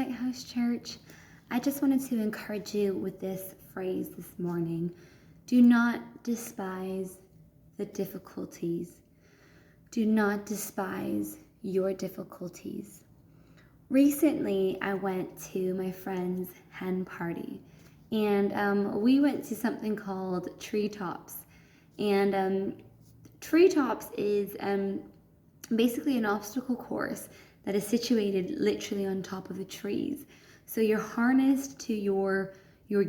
Lighthouse Church. I just wanted to encourage you with this phrase this morning. Do not despise the difficulties. Do not despise your difficulties. Recently, I went to my friend's hen party, and we went to something called Treetops. And Treetops is basically an obstacle course that is situated literally on top of the trees. So you're harnessed to your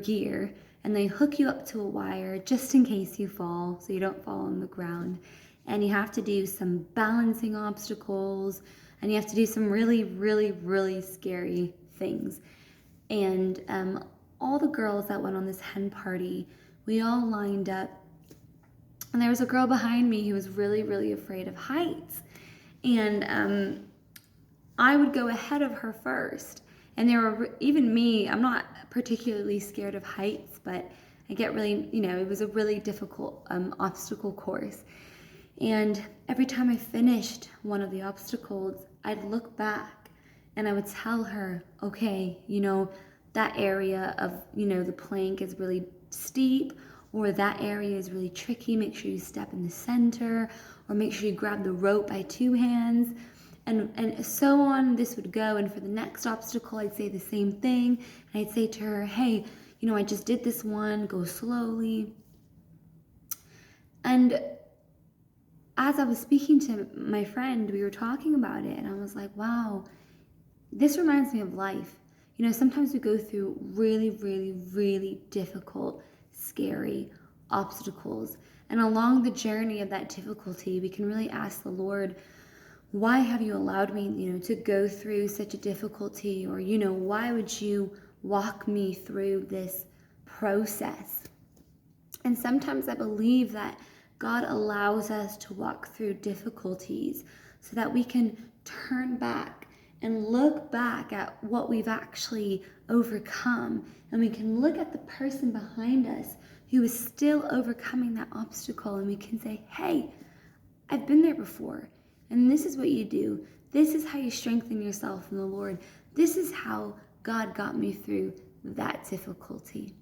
gear, and they hook you up to a wire just in case you fall, so you don't fall on the ground. And you have to do some balancing obstacles, and you have to do some really, really, really scary things. And all the girls that went on this hen party, we all lined up, and there was a girl behind me who was really, really afraid of heights. And I would go ahead of her first. And there were, even me, I'm not particularly scared of heights, but I get really, it was a really difficult obstacle course. And every time I finished one of the obstacles, I'd look back and I would tell her, okay, that area of, the plank is really steep, or that area is really tricky. Make sure you step in the center, or make sure you grab the rope by two hands. And so on, this would go. And for the next obstacle, I'd say the same thing. And I'd say to her, hey, I just did this one, go slowly. And as I was speaking to my friend, we were talking about it, and I was like, wow, this reminds me of life. Sometimes we go through really, really, really difficult, scary obstacles. And along the journey of that difficulty, we can really ask the Lord, why have you allowed me, to go through such a difficulty? Or, why would you walk me through this process? And sometimes I believe that God allows us to walk through difficulties so that we can turn back and look back at what we've actually overcome. And we can look at the person behind us who is still overcoming that obstacle, and we can say, hey, I've been there before. And this is what you do. This is how you strengthen yourself in the Lord. This is how God got me through that difficulty.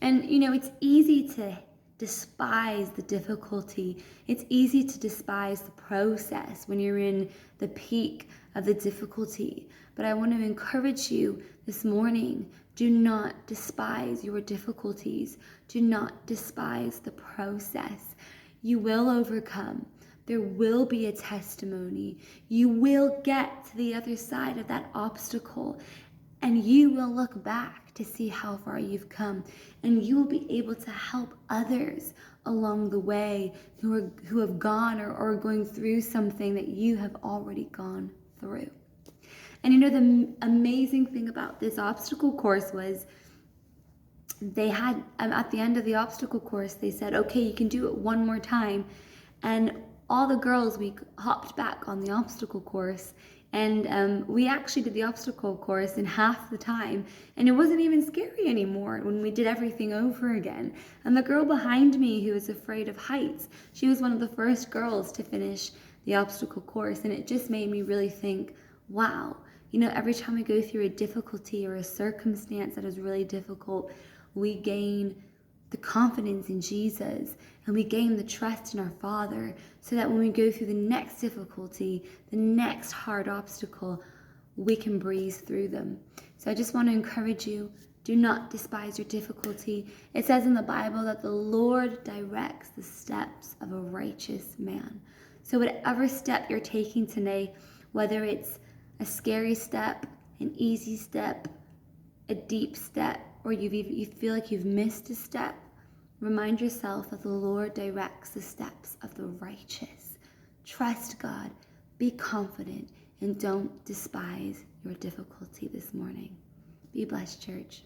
And, it's easy to despise the difficulty. It's easy to despise the process when you're in the peak of the difficulty. But I want to encourage you this morning, do not despise your difficulties. Do not despise the process. You will overcome. There will be a testimony. You will get to the other side of that obstacle, and you will look back to see how far you've come, and you will be able to help others along the way who have gone or are going through something that you have already gone through. And the amazing thing about this obstacle course was they had, at the end of the obstacle course, they said, okay, you can do it one more time. And all the girls, we hopped back on the obstacle course, and we actually did the obstacle course in half the time, and it wasn't even scary anymore when we did everything over again. And the girl behind me who was afraid of heights, she was one of the first girls to finish the obstacle course, and it just made me really think, wow, every time we go through a difficulty or a circumstance that is really difficult, we gain the confidence in Jesus, and we gain the trust in our Father, so that when we go through the next difficulty, the next hard obstacle, we can breeze through them. So I just want to encourage you, do not despise your difficulty. It says in the Bible that the Lord directs the steps of a righteous man. So whatever step you're taking today, whether it's a scary step, an easy step, a deep step, or you feel like you've missed a step, remind yourself that the Lord directs the steps of the righteous. Trust God, be confident, and don't despise your difficulty this morning. Be blessed, church.